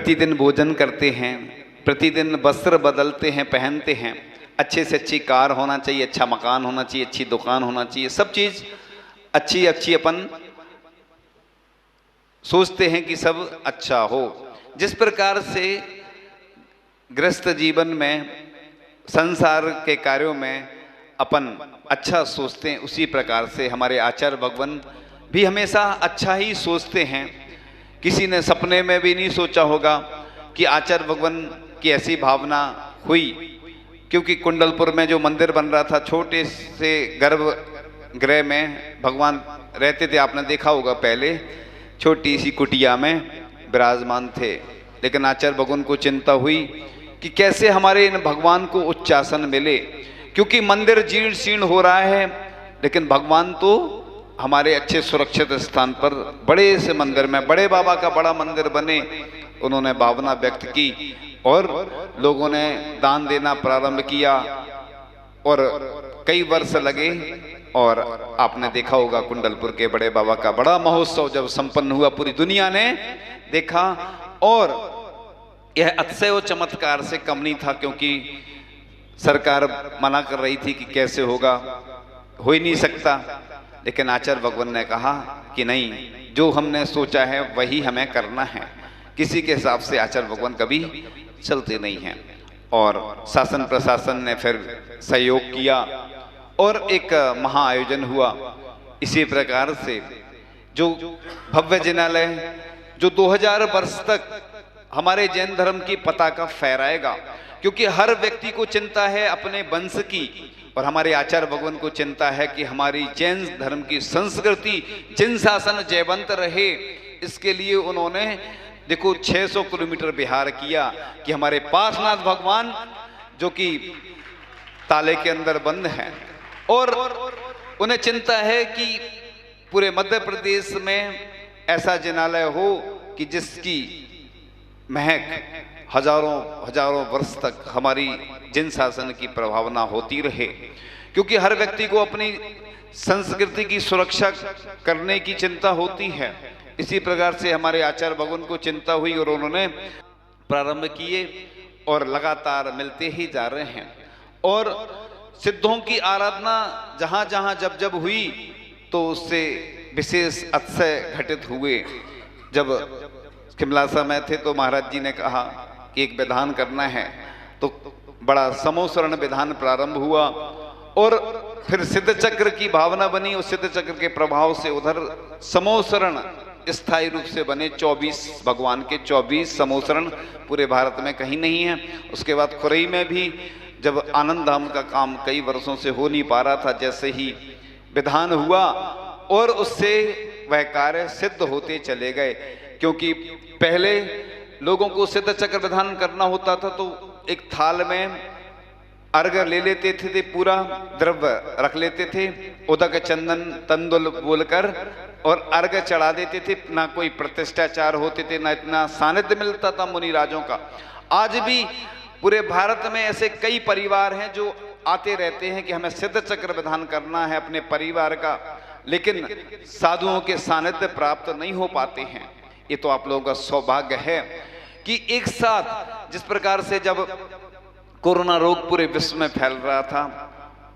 प्रतिदिन भोजन करते हैं, प्रतिदिन वस्त्र बदलते हैं, पहनते हैं, अच्छे से अच्छी कार होना चाहिए, अच्छा मकान होना चाहिए, अच्छी दुकान होना चाहिए, सब चीज़ अच्छी अच्छी अपन सोचते हैं कि सब अच्छा हो। जिस प्रकार से गृहस्थ जीवन में, संसार के कार्यों में अपन अच्छा सोचते हैं, उसी प्रकार से हमारे आचार्य भगवान भी हमेशा अच्छा ही सोचते हैं। किसी ने सपने में भी नहीं सोचा होगा कि आचार्य भगवान की ऐसी भावना हुई, क्योंकि कुंडलपुर में जो मंदिर बन रहा था, छोटे से गर्भगृह में भगवान रहते थे। आपने देखा होगा, पहले छोटी सी कुटिया में विराजमान थे, लेकिन आचार्य भगवान को चिंता हुई कि कैसे हमारे इन भगवान को उच्चासन मिले, क्योंकि मंदिर जीर्ण शीर्ण हो रहा है, लेकिन भगवान तो हमारे अच्छे सुरक्षित स्थान पर बड़े से मंदिर में, बड़े बाबा का बड़ा मंदिर बने। उन्होंने भावना व्यक्त की और लोगों ने दान देना प्रारंभ किया और कई वर्ष लगे। और आपने देखा होगा कुंडलपुर के बड़े बाबा का बड़ा महोत्सव जब संपन्न हुआ, पूरी दुनिया ने देखा। और यह अतिशय चमत्कार से कम नहीं था, क्योंकि सरकार मना कर रही थी कि कैसे होगा, हो ही नहीं सकता। लेकिन आचार्य भगवान ने कहा कि नहीं, जो हमने सोचा है वही हमें करना है। किसी के हिसाब से आचार्य भगवान कभी चलते नहीं हैं। और शासन प्रशासन ने फिर सहयोग किया और एक महाआयोजन हुआ। इसी प्रकार से जो भव्य जिनालय, जो 2000 वर्ष तक हमारे जैन धर्म की पताका फहराएगा, क्योंकि हर व्यक्ति को चिंता है अपने वंश की, और हमारे आचार्य भगवान को चिंता है कि हमारी जैन धर्म की संस्कृति, जिन शासन जयवंत रहे। इसके लिए उन्होंने देखो 600 किलोमीटर बिहार किया कि हमारे पार्श्वनाथ भगवान जो कि ताले के अंदर बंद हैं, और उन्हें चिंता है कि पूरे मध्य प्रदेश में ऐसा जिनालय हो कि जिसकी महक हजारों वर्ष तक हमारी जिन शासन की प्रभावना होती रहे, क्योंकि हर व्यक्ति को अपनी संस्कृति की सुरक्षा करने की चिंता होती है। इसी प्रकार से हमारे आचार्य भगवान को चिंता हुई और उन्होंने प्रारंभ किए और लगातार मिलते ही जा रहे हैं। और सिद्धों की आराधना जहाँ जहाँ जब जब हुई तो उससे विशेष अतिशय घटित हुए। जब किमलासा में थे तो महाराज जी ने कहा कि एक विधान करना है, तो बड़ा समोसरण विधान प्रारंभ हुआ और फिर सिद्ध चक्र की भावना बनी। उस सिद्ध चक्र के प्रभाव से उधर समोसरण स्थायी रूप से बने। 24 भगवान के 24 समोसरण पूरे भारत में कहीं नहीं है। उसके बाद खुरई में भी जब आनंद धाम का काम कई वर्षों से हो नहीं पा रहा था, जैसे ही विधान हुआ और उससे वह कार्य सिद्ध होते चले गए। क्योंकि पहले लोगों को सिद्ध चक्र विधान करना होता था तो एक थाल में अर्घ ले लेते थे, पूरा द्रव्य रख लेते थे, उदक चंदन तंदुल बोलकर और अर्घ चढ़ा देते थे। ना कोई प्रतिष्ठाचार होते थे, ना इतना सानिध्य मिलता था मुनि राजों का। आज भी पूरे भारत में ऐसे कई परिवार हैं जो आते रहते हैं कि हमें सिद्ध चक्र विधान करना है अपने परिवार का, लेकिन साधुओं के सानिध्य प्राप्त नहीं हो पाते हैं। ये तो आप लोगों का सौभाग्य है कि एक साथ जिस प्रकार से जब कोरोना रोग पूरे विश्व में फैल रहा था,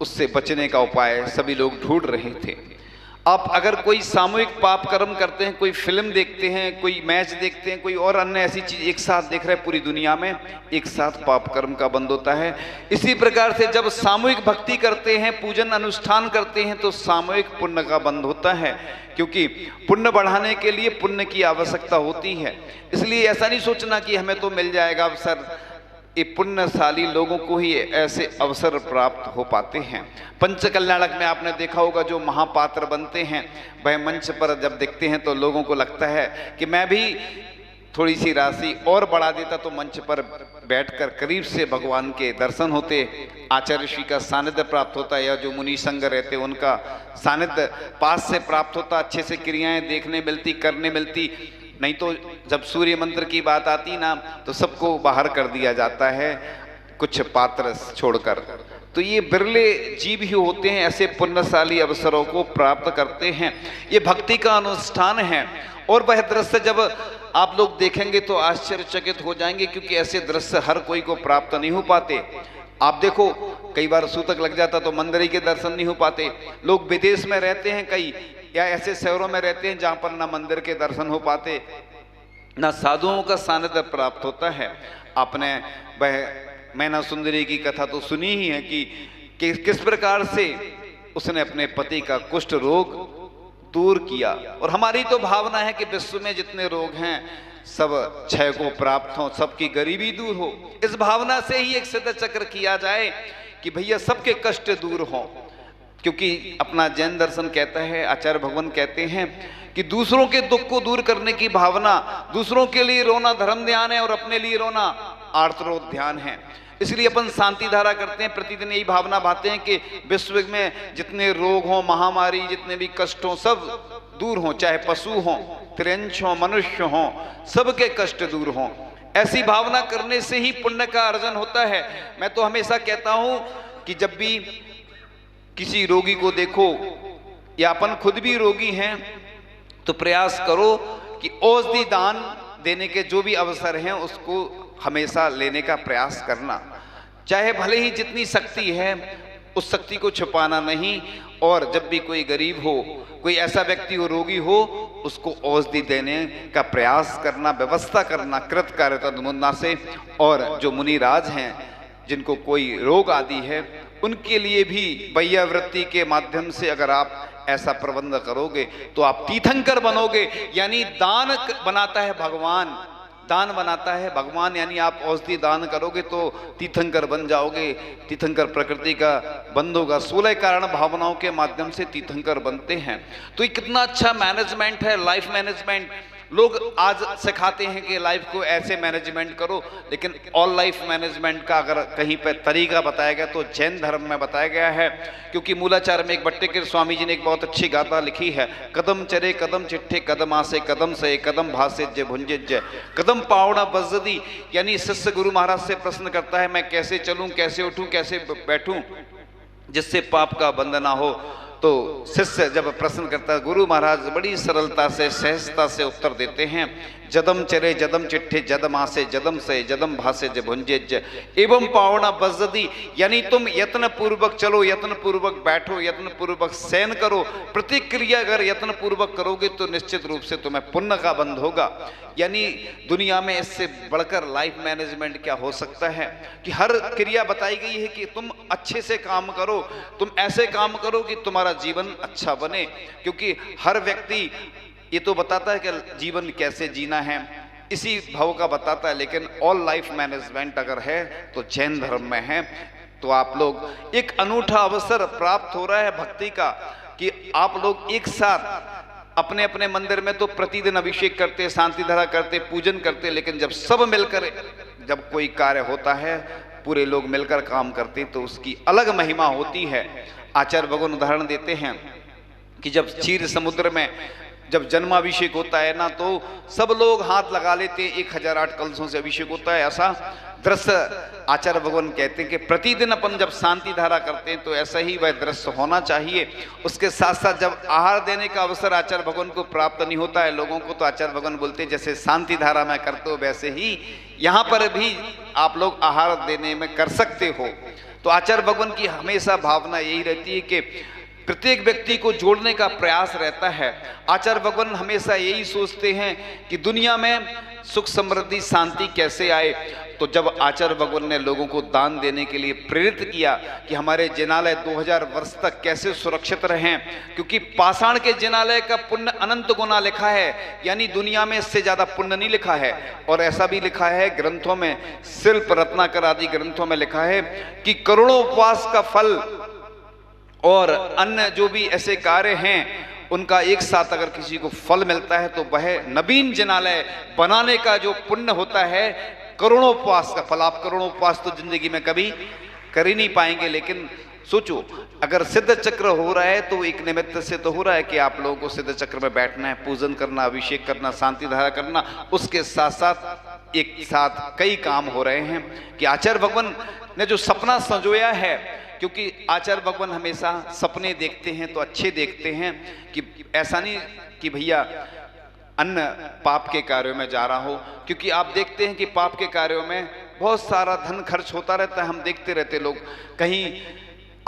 उससे बचने का उपाय सभी लोग ढूंढ रहे थे। आप अगर कोई सामूहिक पाप कर्म करते हैं, कोई फिल्म देखते हैं, कोई मैच देखते हैं, कोई और अन्य ऐसी चीज एक साथ देख रहे हैं, पूरी दुनिया में एक साथ पाप कर्म का बंद होता है। इसी प्रकार से जब सामूहिक भक्ति करते हैं, पूजन अनुष्ठान करते हैं, तो सामूहिक पुण्य का बंद होता है, क्योंकि पुण्य बढ़ाने के लिए पुण्य की आवश्यकता होती है। इसलिए ऐसा नहीं सोचना कि हमें तो मिल जाएगा अवसर। ये पुण्यशाली लोगों को ही ऐसे अवसर प्राप्त हो पाते हैं। पंचकल्याणक में आपने देखा होगा, जो महापात्र बनते हैं वह मंच पर जब दिखते हैं तो लोगों को लगता है कि मैं भी थोड़ी सी राशि और बढ़ा देता तो मंच पर बैठकर करीब से भगवान के दर्शन होते, आचार्य श्री का सानिध्य प्राप्त होता, या जो मुनि संग रहते उनका सानिध्य पास से प्राप्त होता, अच्छे से क्रियाएं देखने मिलती, करने मिलती। नहीं तो जब सूर्य मंत्र की बात आती ना, तो सबको बाहर कर दिया जाता है कुछ पात्र छोड़कर। तो ये बिरले जीव ही होते हैं ऐसे पुण्यशाली अवसरों को प्राप्त करते हैं। ये भक्ति का अनुष्ठान है और वह दृश्य जब आप लोग देखेंगे तो आश्चर्यचकित हो जाएंगे, क्योंकि ऐसे दृश्य हर कोई को प्राप्त नहीं हो पाते। आप देखो, कई बार सूतक लग जाता तो मंदिर के दर्शन नहीं हो पाते। लोग विदेश में रहते हैं कई, या ऐसे शहरों में रहते हैं जहां पर ना मंदिर के दर्शन हो पाते, ना साधुओं का सानिध्य प्राप्त होता है। आपने वह मैना सुंदरी की कथा तो सुनी ही है कि किस प्रकार से उसने अपने पति का कुष्ठ रोग दूर किया। और हमारी तो भावना है कि विश्व में जितने रोग हैं सब क्षय को प्राप्त हो, सबकी गरीबी दूर हो। इस भावना से ही एक सिद्ध चक्र किया जाए कि भैया सबके कष्ट दूर हो। क्योंकि अपना जैन दर्शन कहता है, आचार्य भगवान कहते हैं कि दूसरों के दुख को दूर करने की भावना, दूसरों के लिए रोना धर्म ध्यान है और अपने लिए रोना आर्तरोध ध्यान है। इसलिए अपन शांति धारा करते हैं, प्रतिदिन यही भावना भाते हैं कि विश्व में जितने रोग हों, महामारी, जितने भी कष्ट हों, सब दूर हों, चाहे पशु हों, त्रियंश हों, मनुष्य हों, सबके कष्ट दूर हों। ऐसी भावना करने से ही पुण्य का अर्जन होता है। मैं तो हमेशा कहता हूं कि जब भी किसी रोगी को देखो, या अपन खुद भी रोगी हैं, तो प्रयास करो कि औषधि दान देने के जो भी अवसर हैं उसको हमेशा लेने का प्रयास करना। चाहे भले ही जितनी शक्ति है उस शक्ति को छुपाना नहीं। और जब भी कोई गरीब हो, कोई ऐसा व्यक्ति हो, रोगी हो, उसको औषधि देने का प्रयास करना, व्यवस्था करना कृत कार्य तदमुन्ना से। और जो मुनिराज हैं जिनको कोई रोग आदि है, उनके लिए भी वैयावृत्ति के माध्यम से अगर आप ऐसा प्रबंध करोगे तो आप तीर्थंकर बनोगे। यानी दान बनाता है भगवान, दान बनाता है भगवान, यानी आप औषधि दान करोगे तो तीर्थंकर बन जाओगे। तीर्थंकर प्रकृति का बंध होगा। 16 कारण भावनाओं के माध्यम से तीर्थंकर बनते हैं। तो ये कितना अच्छा मैनेजमेंट है, लाइफ मैनेजमेंट। लोग आज सिखाते हैं कि लाइफ को ऐसे मैनेजमेंट करो, लेकिन ऑल लाइफ मैनेजमेंट का अगर कहीं पर तरीका बताया गया तो जैन धर्म में बताया गया है। क्योंकि मूलाचार में एक भट्टिकेर स्वामी जी ने एक बहुत अच्छी गाथा लिखी है, कदम चरे कदम चिट्ठे कदम आसे कदम से कदम भासे जय भुंजे जय कदम पावड़ा बजदी। यानी शिष्य गुरु महाराज से प्रश्न करता है, मैं कैसे चलूं, कैसे उठूं, कैसे बैठूं जिससे पाप का बंध ना हो। तो शिष्य जब प्रश्न करता है, गुरु महाराज बड़ी सरलता से, सहजता से उत्तर देते हैं, जदम चरे जदम चिट्ठे जदम आसे जदम से जदम भासे ज भुंजे ज एवं पावना बजदी। यानी तुम यत्न पूर्वक चलो, यत्न पूर्वक बैठो, यत्न पूर्वक शयन करो। प्रतिक्रिया अगर यत्न पूर्वक करोगे तो निश्चित रूप से तुम्हें पुण्य का बंध होगा। यानी दुनिया में इससे बढ़कर लाइफ मैनेजमेंट क्या हो सकता है कि हर क्रिया बताई गई है कि तुम अच्छे से काम करो, तुम ऐसे काम करो कि तुम्हारा जीवन अच्छा बने। क्योंकि हर व्यक्ति ये तो बताता है कि जीवन कैसे जीना है, इसी भाव का बताता है, लेकिन ऑल लाइफ मैनेजमेंट अगर है तो जैन धर्म में है। तो आप लोग एक अनूठा अवसर प्राप्त हो रहा है भक्ति का कि आप लोग एक साथ अपने अपने मंदिर में तो प्रतिदिन अभिषेक करते, शांति धारा करते, पूजन करते, लेकिन जब सब मिलकर जब कोई कार्य होता है, पूरे लोग मिलकर काम करते तो उसकी अलग महिमा होती है। आचार्य भगवान उदाहरण देते हैं कि जब क्षीर समुद्र में जब जन्माभिषेक होता है ना, तो सब लोग हाथ लगा लेते हैं, 1008 कलशों से अभिषेक होता है। ऐसा दृश्य आचार्य भगवान कहते हैं कि प्रतिदिन अपन जब शांति धारा करते हैं तो ऐसा ही वह दृश्य होना चाहिए। उसके साथ साथ जब आहार देने का अवसर आचार्य भगवान को प्राप्त नहीं होता है लोगों को, तो आचार्य भगवान बोलते हैं जैसे शांति धारा में करते हो वैसे ही यहाँ पर भी आप लोग आहार देने में कर सकते हो। तो आचार्य भगवान की हमेशा भावना यही रहती है कि प्रत्येक व्यक्ति को जोड़ने का प्रयास रहता है। आचार्य भगवान हमेशा यही सोचते हैं कि दुनिया में सुख समृद्धि शांति कैसे आए। तो जब आचार्य भगवान ने लोगों को दान देने के लिए प्रेरित किया कि हमारे जिनालय 2000 वर्ष तक कैसे सुरक्षित रहें, क्योंकि पाषाण के जिनालय का पुण्य अनंत गुना लिखा है, यानी दुनिया में इससे ज्यादा पुण्य नहीं लिखा है। और ऐसा भी लिखा है ग्रंथों में, शिल्प रत्नाकर आदि ग्रंथों में लिखा है कि करोड़ों उपवास का फल और अन्य जो भी ऐसे कार्य हैं उनका एक साथ अगर किसी को फल मिलता है तो वह नवीन जिनालय बनाने का जो पुण्य होता है, करोड़ों उपवास का फल। आप करोड़ों उपवास तो जिंदगी में कभी कर ही नहीं पाएंगे, लेकिन सोचो अगर सिद्ध चक्र हो रहा है तो एक निमित्त से तो हो रहा है कि आप लोगों को सिद्ध चक्र में बैठना है, पूजन करना, अभिषेक करना, शांति धारा करना। उसके साथ साथ एक साथ कई काम हो रहे हैं कि आचार्य भगवान ने जो सपना संजोया है, क्योंकि आचार्य भगवान हमेशा सपने देखते हैं तो अच्छे देखते हैं कि ऐसा नहीं कि भैया अन्य पाप के कार्यों में जा रहा हो, क्योंकि आप देखते हैं कि पाप के कार्यों में बहुत सारा धन खर्च होता रहता है। हम देखते रहते लोग, कहीं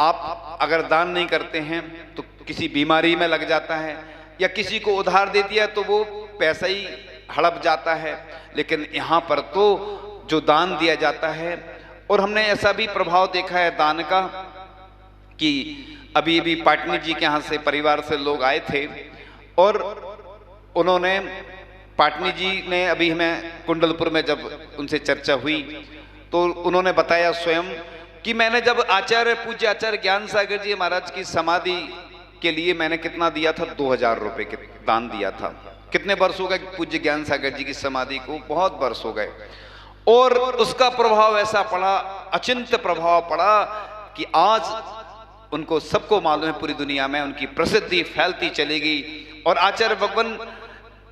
आप अगर दान नहीं करते हैं तो किसी बीमारी में लग जाता है, या किसी को उधार दे दिया तो वो पैसा ही हड़प जाता है। लेकिन यहाँ पर तो जो दान दिया जाता है, और हमने ऐसा भी प्रभाव देखा है दान का कि अभी अभी पाटनी जी के यहाँ से परिवार से लोग आए थे, और उन्होंने पाटनी जी ने अभी हमें कुंडलपुर में जब उनसे चर्चा हुई तो उन्होंने बताया स्वयं कि मैंने जब आचार्य पूज्य आचार्य ज्ञान सागर जी महाराज की समाधि के लिए मैंने कितना दिया था, 2000 रुपए के दान दिया था। कितने वर्ष हो गए पूज्य ज्ञान सागर जी की समाधि को? बहुत वर्ष हो गए। और उसका प्रभाव ऐसा पड़ा, अचिंत्य प्रभाव पड़ा कि आज उनको सबको मालूम है, पूरी दुनिया में उनकी प्रसिद्धि फैलती चली गई, और आचार्य भगवान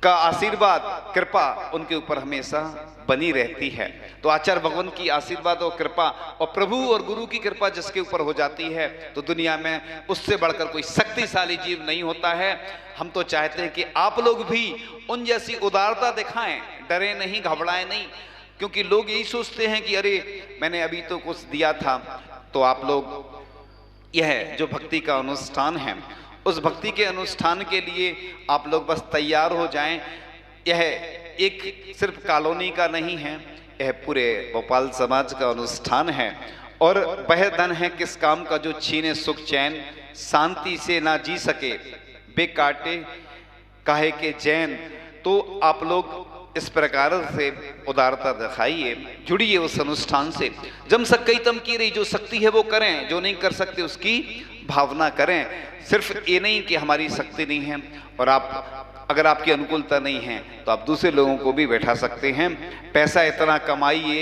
का आशीर्वाद कृपा उनके ऊपर हमेशा बनी रहती है। तो आचार्य भगवान की आशीर्वाद और कृपा और प्रभु और गुरु की कृपा जिसके ऊपर हो जाती है तो दुनिया में उससे बढ़कर कोई शक्तिशाली जीव नहीं होता है। हम तो चाहते हैं कि आप लोग भी उन जैसी उदारता दिखाएं, डरे नहीं, घबराएं नहीं, क्योंकि लोग यही सोचते हैं कि अरे मैंने अभी तो कुछ दिया था। तो आप लोग यह जो भक्ति का अनुष्ठान है, उस भक्ति के अनुष्ठान के लिए आप लोग बस तैयार हो जाएं। यह एक सिर्फ कॉलोनी का नहीं है, यह पूरे भोपाल समाज का अनुष्ठान है। और वह धन है किस काम का जो छीने सुख चैन, शांति से ना जी सके बे काटे काहे के चैन। तो आप लोग इस प्रकार से उदारता दिखाइए, जुड़िए उस अनुष्ठान से। जम सकई तम की रही, जो शक्ति है वो करें, जो नहीं कर सकते उसकी भावना करें। सिर्फ ये नहीं कि हमारी शक्ति नहीं है, और आप अगर आपकी अनुकूलता नहीं है तो आप दूसरे लोगों को भी बैठा सकते हैं। पैसा इतना कमाइए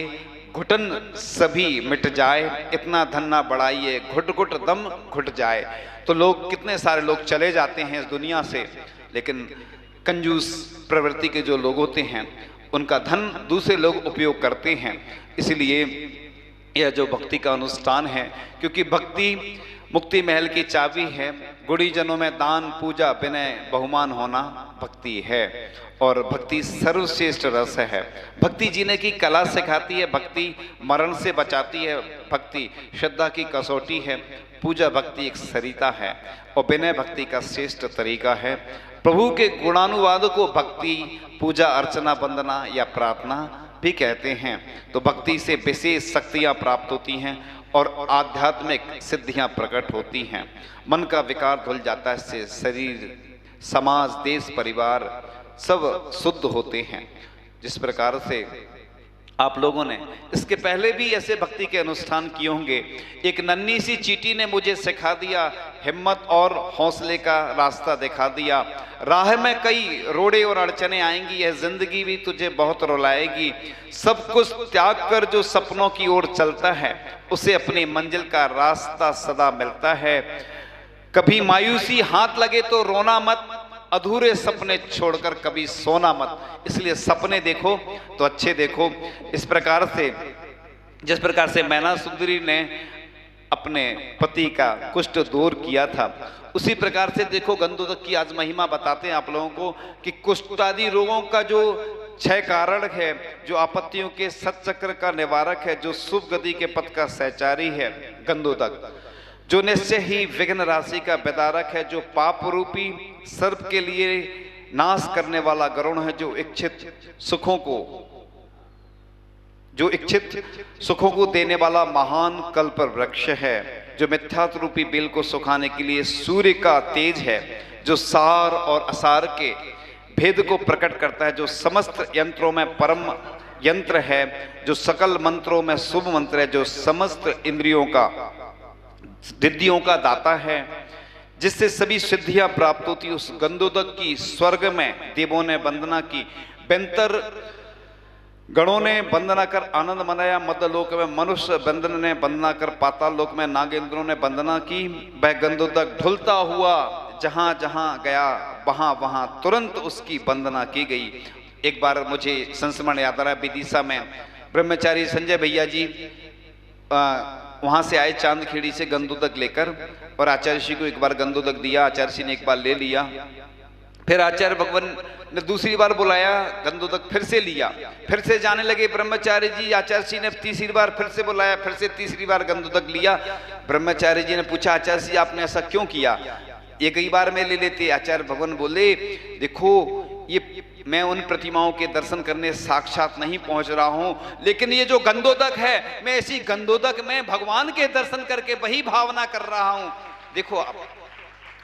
घुटन सभी मिट जाए, इतना धन ना बढ़ाइए घुट घुट दम घुट जाए। तो लोग, कितने सारे लोग चले जाते हैं इस दुनिया से, लेकिन कंजूस प्रवृत्ति के जो लोग होते हैं उनका धन दूसरे लोग उपयोग करते हैं। इसलिए यह जो भक्ति का अनुष्ठान है, क्योंकि भक्ति मुक्ति महल की चाबी है। गुणीजनों में दान पूजा विनय बहुमान होना भक्ति है, और भक्ति सर्वश्रेष्ठ रस है। भक्ति जीने की कला सिखाती है, भक्ति मरण से बचाती है, भक्ति श्रद्धा की कसौटी है, पूजा भक्ति एक सरिता है, और विनय भक्ति का श्रेष्ठ तरीका है। प्रभु के गुणानुवाद को भक्ति, पूजा, अर्चना, वंदना या प्रार्थना भी कहते हैं। तो भक्ति से विशेष शक्तियाँ प्राप्त होती हैं और आध्यात्मिक सिद्धियां प्रकट होती हैं। मन का विकार धुल जाता है, इससे शरीर, समाज, देश, परिवार सब शुद्ध होते हैं। जिस प्रकार से आप लोगों ने इसके पहले भी ऐसे भक्ति के अनुष्ठान किए होंगे। एक नन्ही सी चींटी ने मुझे सिखा दिया, हिम्मत और हौसले का रास्ता दिखा दिया। राह में कई रोड़े और अड़चने आएंगी, यह जिंदगी भी तुझे बहुत रुलाएगी। सब कुछ त्याग कर जो सपनों की ओर चलता है उसे अपनी मंजिल का रास्ता सदा मिलता है। कभी मायूसी हाथ लगे तो रोना मत, अधूरे सपने छोड़कर कभी सोना मत। इसलिए सपने देखो तो अच्छे देखो। इस प्रकार से, जिस प्रकार से मैना सुंदरी ने अपने पति का कुष्ठ दूर किया था, उसी प्रकार से देखो गंधोदक की आज महिमा बताते हैं आप लोगों को कि कुष्ठ आदि रोगों का जो 6 कारण है, जो आपत्तियों के सतचक्र का निवारक है, जो शुभ गति के पथ का सहचारी है गंधोदक, जो निश्चय ही विघ्न राशि का विदारक है, जो पाप रूपी सर्प के लिए नाश करने वाला गरुण है, जो इच्छित सुखों को देने वाला महान कल्प वृक्ष है, जो मिथ्यात्व रूपी बेल को सुखाने के लिए सूर्य का तेज है, जो सार और असार के भेद को प्रकट करता है, जो समस्त यंत्रों में परम यंत्र है, जो सकल मंत्रों में शुभ मंत्र है, जो समस्त इंद्रियों का रिद्धियों का दाता है, जिससे सभी सिद्धियां प्राप्त होती। उस गंधोदक की स्वर्ग में देवों ने वंदना की, बेंतर गणों ने वंदना कर आनंद मनाया, मध्यलोक में मनुष्य वंदन ने वंदना कर पाताल लोक में नागेंद्रों ने वंदना की। वह गंधोदक ढुलता हुआ जहां जहां गया वहां वहां तुरंत उसकी वंदना की गई। एक बार मुझे संस्मरण याद आ रहा है, विदिशा में ब्रह्मचारी संजय भैया जी वहां से आए चांदखेड़ी से गंधोदक लेकर, और आचार्य श्री को एक बार गंधोदक दिया, आचार्य श्री ने एक बार ले लिया। फिर आचार्य भगवान ने दूसरी बार बुलाया, गंधोदक फिर से लिया, फिर से जाने लगे ब्रह्मचारी जी। आचार्य जी ने तीसरी बार फिर से बुलाया, फिर से तीसरी बार गंधोदक लिया। ब्रह्मचारी जी ने पूछा, आचार्य जी आपने ऐसा क्यों किया, ये कई बार में ले लेते। आचार्य भगवान बोले, देखो ये मैं उन प्रतिमाओं के दर्शन करने साक्षात नहीं पहुंच रहा हूं, लेकिन ये जो गंधोदक है, मैं इसी गंधोदक में भगवान के दर्शन करके वही भावना कर रहा हूं। देखो आप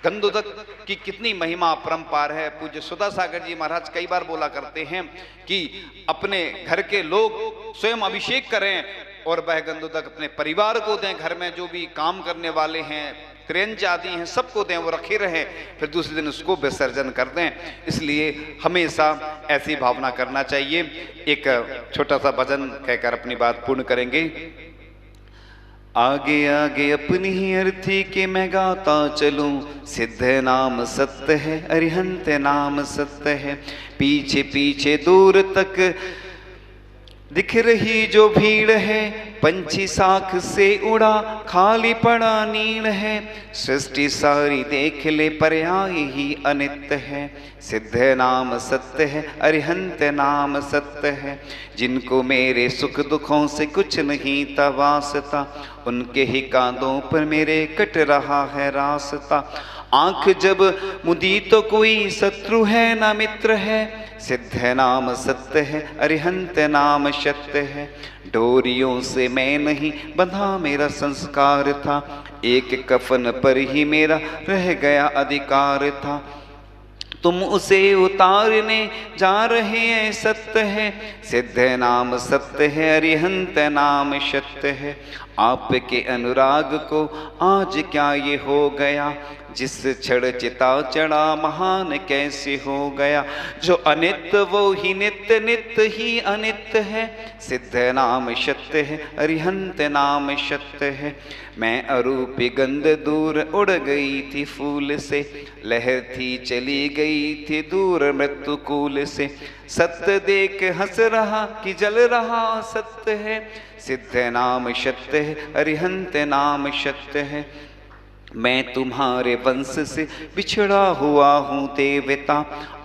गंधोदक की कितनी महिमा अपरंपार है। पूज्य सुधा सागर जी महाराज कई बार बोला करते हैं कि अपने घर के लोग स्वयं अभिषेक करें और वह गंधोदक अपने परिवार को दें, घर में जो भी काम करने वाले हैं, त्रयंच आदि हैं, सबको दें, वो रखे रहें, फिर दूसरे दिन उसको विसर्जन कर दें। इसलिए हमेशा ऐसी भावना करना चाहिए। एक छोटा सा भजन कहकर अपनी बात पूर्ण करेंगे। आगे आगे अपनी ही अर्थी के मैं गाता चलूं, सिद्ध नाम सत्य है, अरिहंत नाम सत्य है। पीछे पीछे दूर तक दिख रही जो भीड़ है, पंछी साख से उड़ा खाली पड़ा नीड़ है। सृष्टि सारी देख ले पर्याय ही अनित्य है। सिद्ध नाम सत्य है, अरिहंत नाम सत्य है। जिनको मेरे सुख दुखों से कुछ नहीं था वास्ता, उनके ही कांधों पर मेरे कट रहा है रास्ता। आंख जब मुदी तो कोई शत्रु है ना मित्र है। सिद्ध नाम सत्य है, अरिहंत नाम सत्य है। डोरियों से मैं नहीं बंधा मेरा संस्कार था, एक कफन पर ही मेरा रह गया अधिकार था। तुम उसे उतारने जा रहे हैं सत्य है। सिद्ध नाम सत्य है, अरिहंत नाम सत्य है। आपके अनुराग को आज क्या ये हो गया, जिस क्षण चिता चढ़ा महान कैसे हो गया। जो अनित्य वो ही नित्य, नित्य ही अनित्य है। सिद्ध नाम सत्य है, अरिहंत नाम सत्य है। मैं अरूपी गंध दूर उड़ गई थी फूल से, लहर थी चली गई थी दूर मृत्युकूल से। सत्य देख हंस रहा कि जल रहा सत्य है। सिद्ध नाम सत्य है, अरिहंत नाम सत्य है। मैं तुम्हारे वंश से बिछड़ा हुआ हूँ देवता,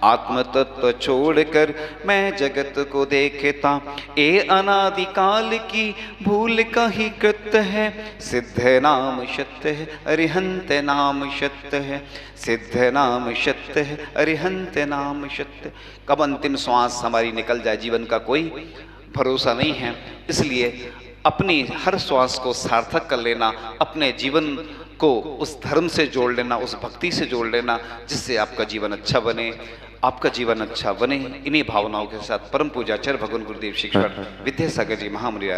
आत्म तत्व छोड़कर मैं जगत को देखता। ए अनादिकाल की भूल का ही कृत्य है। सिद्ध नाम सत्य है, अरिहंत नाम सत्य है। सिद्ध नाम सत्य है, अरिहंत नाम सत्य। कब अंतिम श्वास हमारी निकल जाए, जीवन का कोई भरोसा नहीं है। इसलिए अपनी हर श्वास को सार्थक कर लेना, अपने जीवन को उस धर्म से जोड़ लेना, उस भक्ति से जोड़ लेना, जिससे आपका जीवन अच्छा बने, आपका जीवन अच्छा बने। इन्हीं भावनाओं के साथ परम पूज्य आचार्य भगवान गुरुदेव शिक्षक विद्यासागर जी महामुनि।